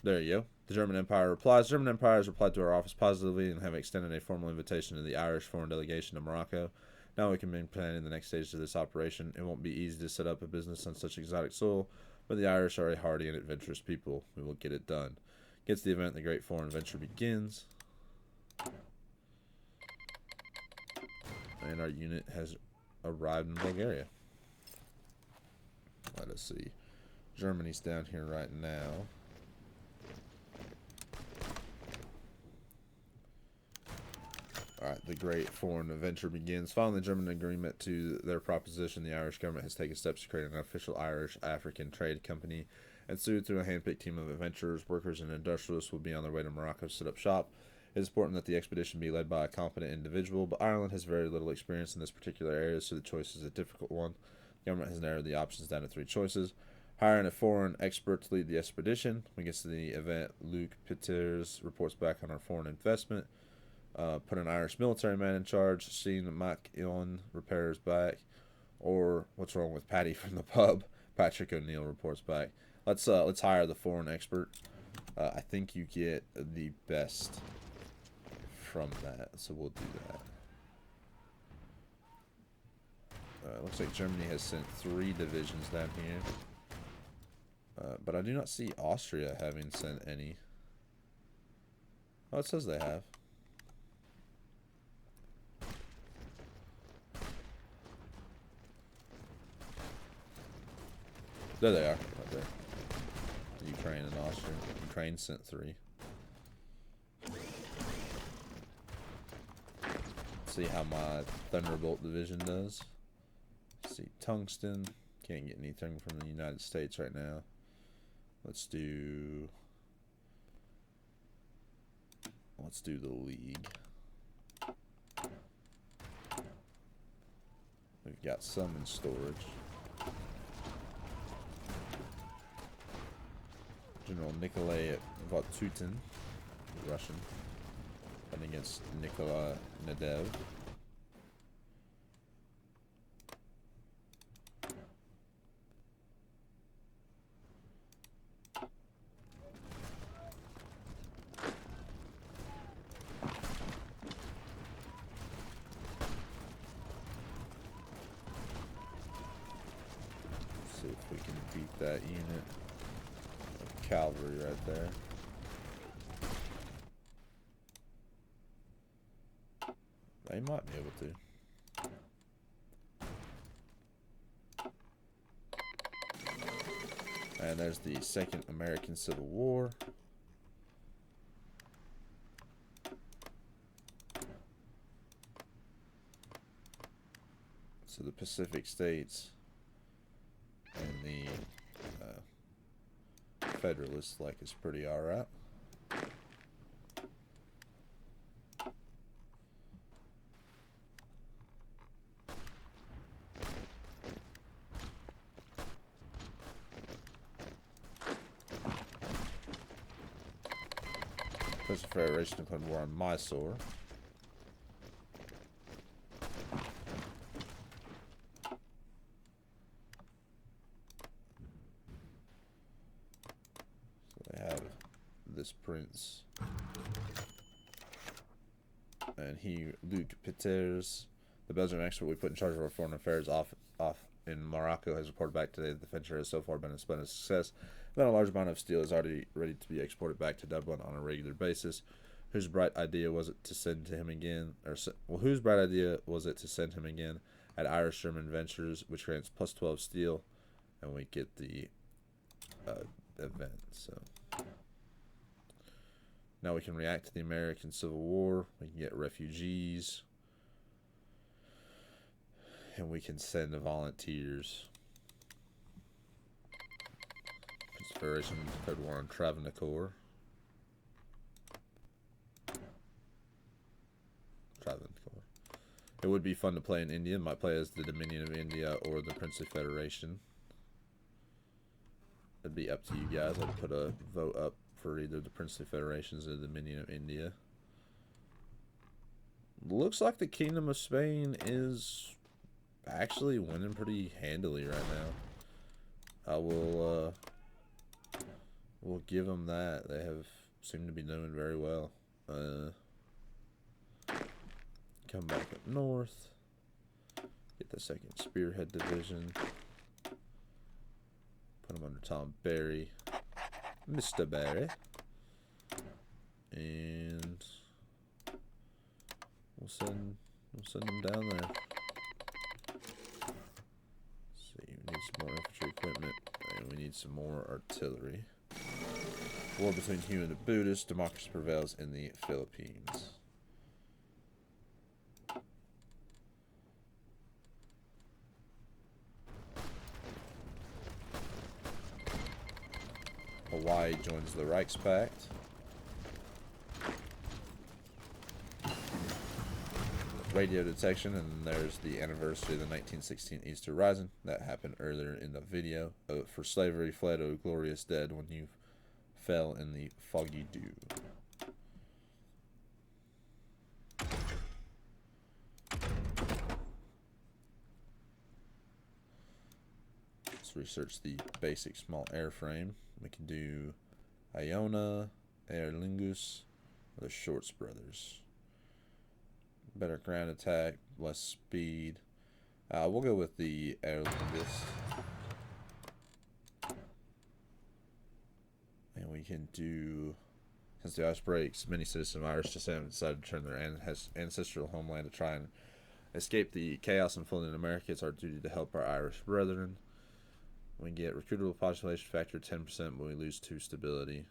There you go. The German Empire replies. The German Empire has replied to our office positively and have extended a formal invitation to the Irish foreign delegation to Morocco. Now we can begin planning the next stage of this operation. It won't be easy to set up a business on such exotic soil, but the Irish are a hardy and adventurous people. We will get it done. Gets the event, the great foreign venture begins. And our unit has arrived in Bulgaria. Let us see. Germany's down here right now. Alright, the great foreign adventure begins. Following the German agreement to their proposition, the Irish government has taken steps to create an official Irish-African trade company, and soon through a hand-picked team of adventurers, workers, and industrialists will be on their way to Morocco to set up shop. It is important that the expedition be led by a competent individual, but Ireland has very little experience in this particular area, so the choice is a difficult one. The government has narrowed the options down to 3 choices. Hiring a foreign expert to lead the expedition. When it gets to the event, Luc Peters reports back on our foreign investment. Put an Irish military man in charge. Seeing Mac-Ion repairs back. Or what's wrong with Paddy from the pub? Patrick O'Neill reports back. Let's hire the foreign expert. I think you get the best from that, so we'll do that. Looks like Germany has sent 3 divisions down here. But I do not see Austria having sent any. Oh, it says they have. There they are, right there. Ukraine and Austria. Ukraine sent 3. See how my Thunderbolt division does. See, tungsten. Can't get anything from the United States right now. Let's do the League. We've got some in storage. General Nikolai Vatutin, Russian, and against Nikolai Nadev. that unit of cavalry right there. They might be able to. And there's the Second American Civil War. So the Pacific States and the Federalists like is pretty alright. There's a Federation declared war on Mysore. This prince and Luc Peters, the Belgian expert we put in charge of our foreign affairs off in Morocco, has reported back today that the venture has so far been a splendid success. Then a large amount of steel is already ready to be exported back to Dublin on a regular basis. Whose bright idea was it to send to him again, whose bright idea was it to send him again at Irish German Ventures, which grants plus 12 steel, and we get the event. So now we can react to the American Civil War. We can get refugees. And we can send volunteers. Federation declared war on Travancore. It would be fun to play in India. Might play as the Dominion of India or the Princely Federation. It'd be up to you guys. I'd put a vote up for either the Princely Federations or the Dominion of India. Looks like the Kingdom of Spain is actually winning pretty handily right now. I will we'll give them that. They have seem to be doing very well. Come back up north. Get the 2nd Spearhead Division. Put them under Tom Barry. Mr. Barry. And we'll send them down there. See, we need some more infantry equipment, and we need some more artillery. War between Hugh and the Buddhists. Democracy prevails in the Philippines. Hawaii joins the Reichspakt. Radio detection, and there's the anniversary of the 1916 Easter Rising that happened earlier in the video. For slavery fled, O glorious dead, when you fell in the foggy dew. Let's research the basic small airframe. We can do Iona, Aer Lingus, or the Shorts brothers. Better ground attack, less speed. We'll go with the Aer Lingus. And we can do, since the ice breaks, many citizens of Irish descent decided to turn their ancestral homeland to try and escape the chaos unfolding in America. It's our duty to help our Irish brethren. We get recruitable population factor 10%, but we lose 2 stability.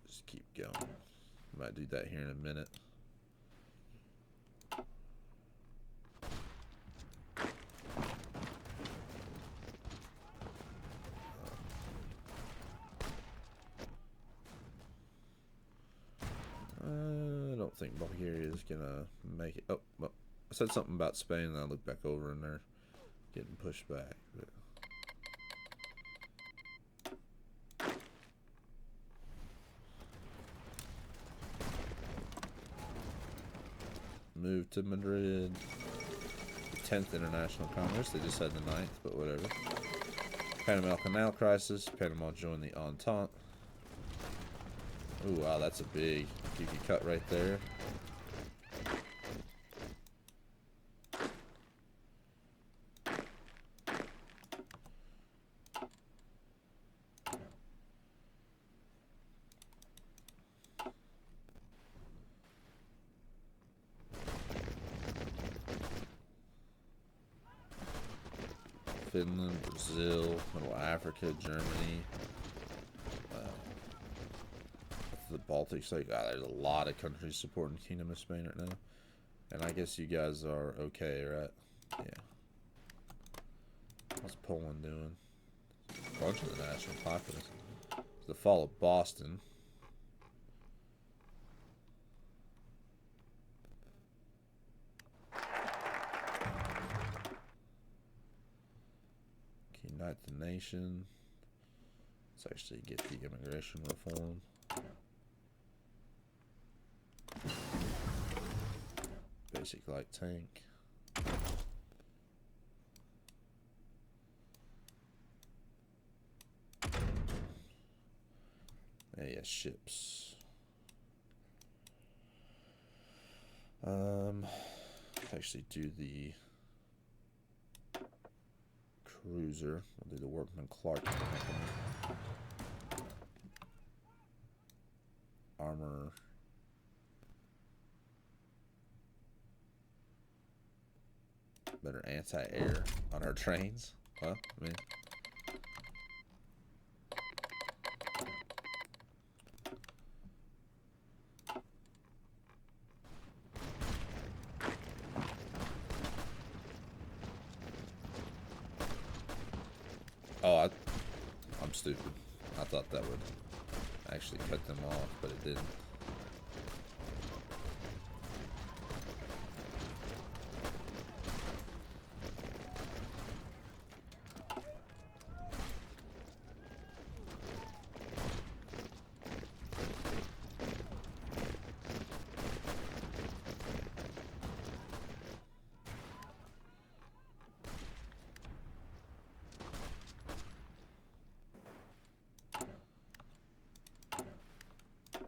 Just keep going. Might do that here in a minute. I don't think Bulgaria is gonna make it. Oh, well, I said something about Spain, and I looked back over, and they're getting pushed back. But move to Madrid. The 10th International Congress. They just had the 9th, but whatever. Panama Canal crisis. Panama joined the Entente. Ooh, wow, that's a big cut right there. Finland, Brazil, Middle Africa, Germany. The Baltics, like, there's a lot of countries supporting Kingdom of Spain right now. And I guess you guys are okay, right? Yeah. What's Poland doing? A bunch of the national populace. The fall of Boston. Unite the nation. Let's actually get the immigration reform. Basic light tank. Yeah, ships. Actually do the cruiser. We'll do the Workman Clark company. Armor. Better anti-air on our trains. Well, I mean, oh, I'm stupid. I thought that would actually cut them off, but it didn't.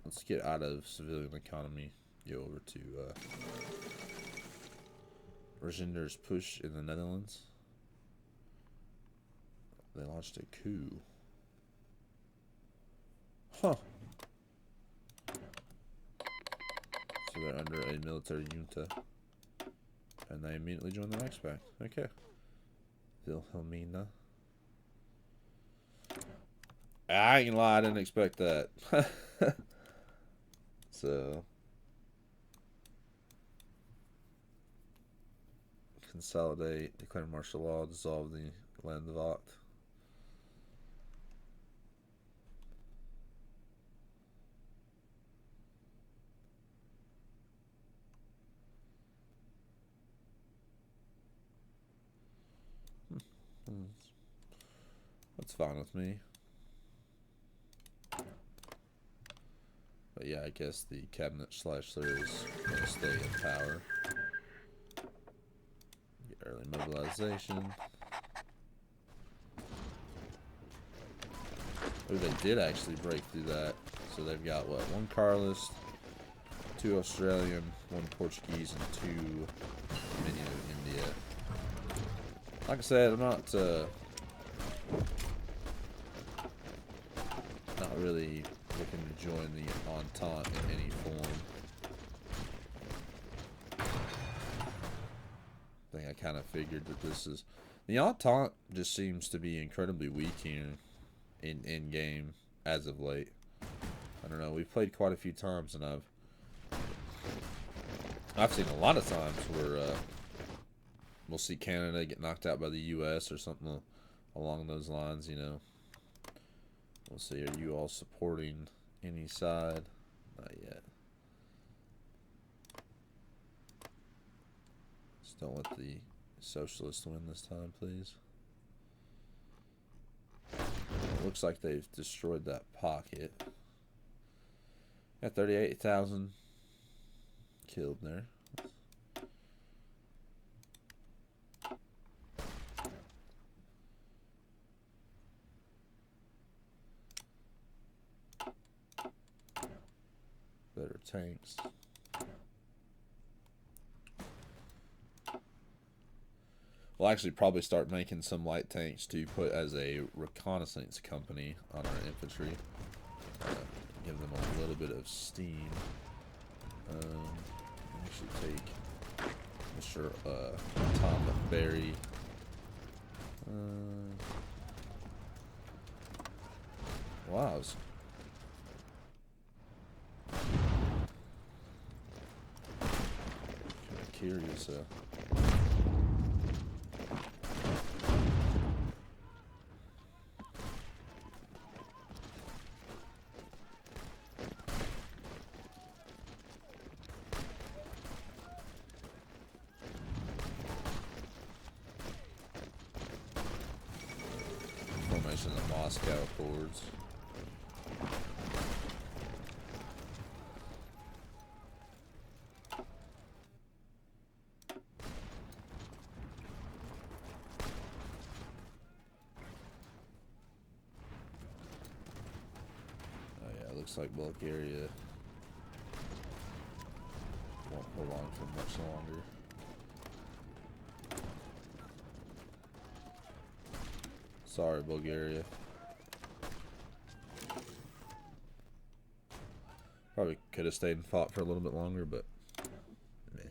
Let's get out of civilian economy. Go over to Regender's push in the Netherlands. They launched a coup. Huh. So they're under a military junta. And they immediately join the Reichsbank. Okay. Wilhelmina. I ain't gonna lie, I didn't expect that. So consolidate, declare martial law, dissolve the Landvogt. That's fine with me. But yeah, I guess the cabinet / there is going to stay in power. Get early mobilization. Oh, they did actually break through that. So they've got, what, 1 Carlist, 2 Australian, 1 Portuguese, and 2 Dominion of India. Like I said, I'm not really looking to join the Entente in any form. I think I kind of figured that this is... The Entente just seems to be incredibly weak here in game as of late. I don't know, we've played quite a few times, and I've seen a lot of times where we'll see Canada get knocked out by the US or something along those lines, you know. We'll see, are you all supporting any side? Not yet. Just don't let the socialists win this time, please. It looks like they've destroyed that pocket. Got 38,000 killed there. Better tanks. We'll actually probably start making some light tanks to put as a reconnaissance company on our infantry. Give them a little bit of steam. Actually take Mr. Tom Berry Wow. I was kind of curious. Formation of the Moscow Accords. Looks like Bulgaria won't hold on for much longer. Sorry, Bulgaria. Probably could have stayed and fought for a little bit longer, but meh.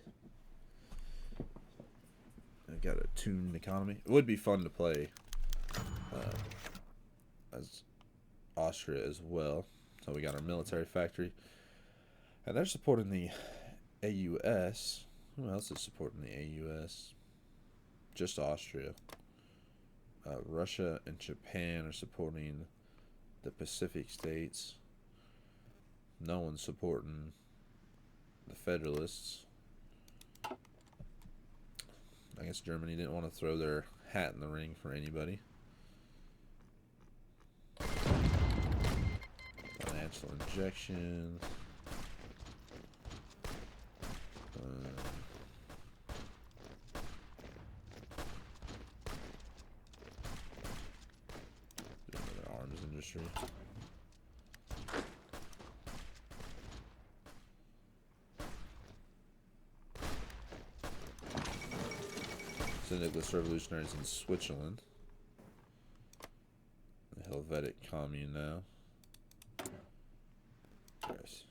I got a tuned economy. It would be fun to play as Austria as well. So we got our military factory. And they're supporting the AUS. Who else is supporting the AUS? Just Austria. Russia and Japan are supporting the Pacific states. No one's supporting the Federalists. I guess Germany didn't want to throw their hat in the ring for anybody. Financial injection. Another arms industry. Syndicalist revolutionaries in Switzerland. The Helvetic Commune now. Yes.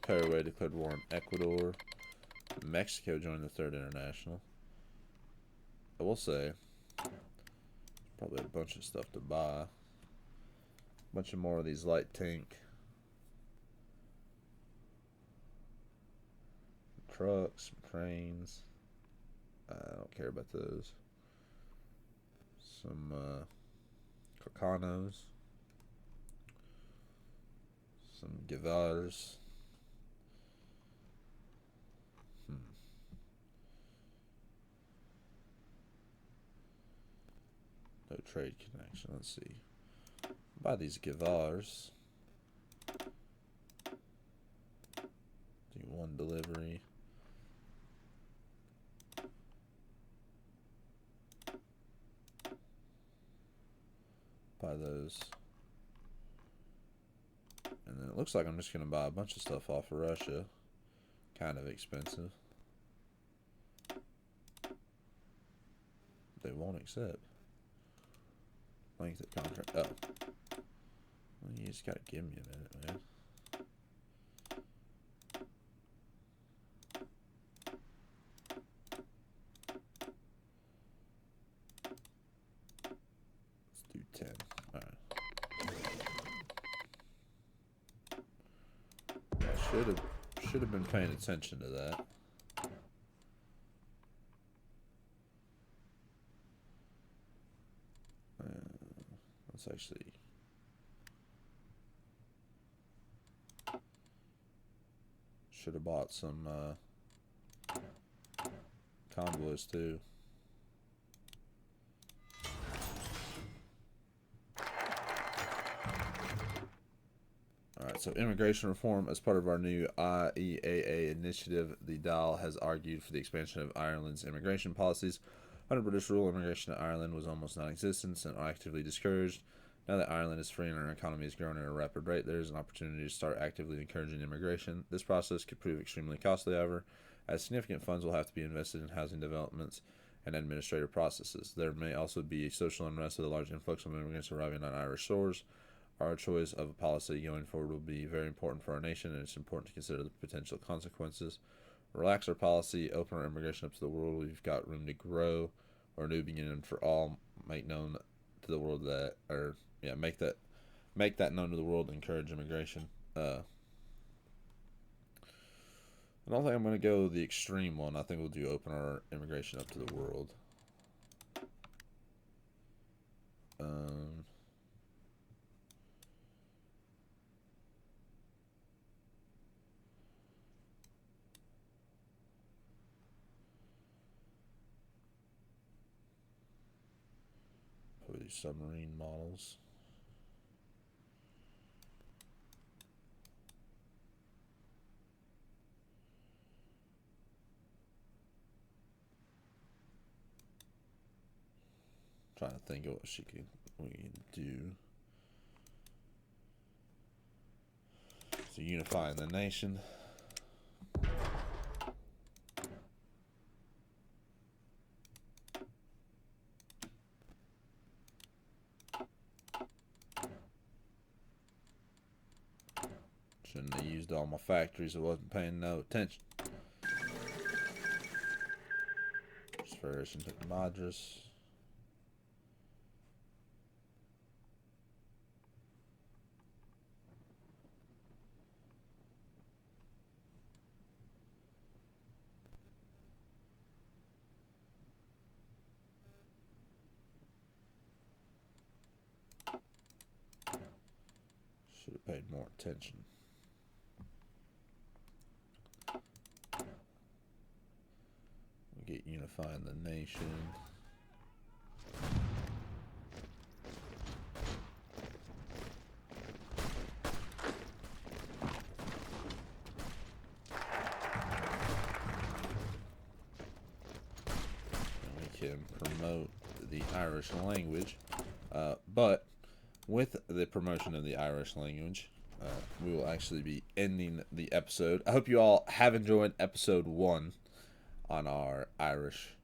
Paraguay declared war on Ecuador. Mexico joined the Third International. I will say, probably a bunch of stuff to buy. A bunch of more of these light tank trucks, cranes. I don't care about those. Some Carcanos. Some Gevars. No trade connection. Let's see. Buy these Gevars. Do one delivery. Buy those. And then it looks like I'm just going to buy a bunch of stuff off of Russia. Kind of expensive. They won't accept. Length of contract. Oh. Well, you just gotta give me a minute, man. Let's do 10. Alright. I should have been paying attention to that. Let's actually should have bought some convoys too. Alright, so immigration reform as part of our new IEAA initiative. The Dáil has argued for the expansion of Ireland's immigration policies. Under British rule, immigration to Ireland was almost non-existent and actively discouraged. Now that Ireland is free and our economy is growing at a rapid rate, there is an opportunity to start actively encouraging immigration. This process could prove extremely costly, however, as significant funds will have to be invested in housing developments and administrative processes. There may also be social unrest with a large influx of immigrants arriving on Irish shores. Our choice of a policy going forward will be very important for our nation, and it's important to consider the potential consequences. Relax our policy, open our immigration up to the world. We've got room to grow. Our new beginning for all. Make known to the world that, or yeah, make that known to the world. Encourage immigration. I don't think I'm going to go the extreme one. I think we'll do open our immigration up to the world. Probably submarine models. Trying to think of what we can do. So unifying the nation. Shouldn't have used all my factories. I wasn't paying no attention. Transferation to Madras. Should have paid more attention. We get unifying the nation. And we can promote the Irish language, but with the promotion of the Irish language, we will actually be ending the episode. I hope you all have enjoyed episode 1 on our Irish,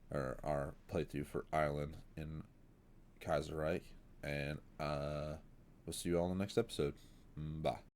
or our playthrough for Ireland in Kaiserreich, and we'll see you all in the next episode. Bye.